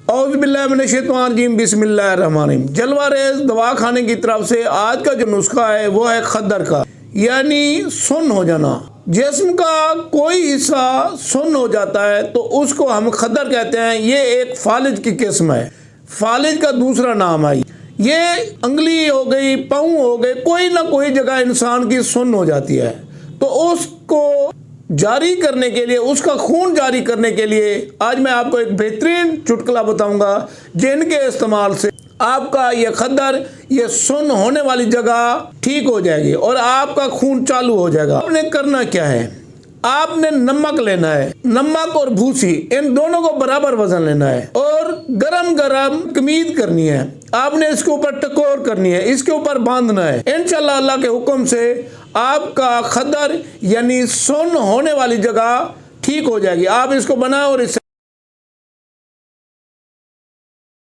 औज़ुबिल्लाहिमिनश्शैतानिर्रजीम बिस्मिल्लाहिर्रहमानिर्रहीम। जलवा रेज़ दवा खाने की तरफ से आज का जो नुस्खा है वो है खद्दर का, यानी सुन्न हो जाना। जिस्म का कोई हिस्सा सुन्न हो जाता है तो उसको हम खद्दर कहते हैं। ये एक फालिज की किस्म है। फालिज का दूसरा नाम है ये अंगली हो गई, पाँव हो गए, कोई ना कोई जगह इंसान की सुन्न हो जाती है तो उसको जारी करने के लिए, उसका खून जारी करने के लिए आज मैं आपको एक बेहतरीन चुटकुला बताऊंगा जिनके इस्तेमाल से आपका ये खद्दर, ये सुन्न होने वाली जगह ठीक हो जाएगी और आपका खून चालू हो जाएगा। आपने करना क्या है, आपने नमक लेना है, नमक और भूसी इन दोनों को बराबर वजन लेना है और गरम गरम कमीज करनी है। आपने इसके ऊपर टकोर करनी है, इसके ऊपर बांधना है। इंशाल्लाह अल्लाह के हुक्म से आपका खद्दर यानी सुन्न होने वाली जगह ठीक हो जाएगी। आप इसको बनाओ और इससे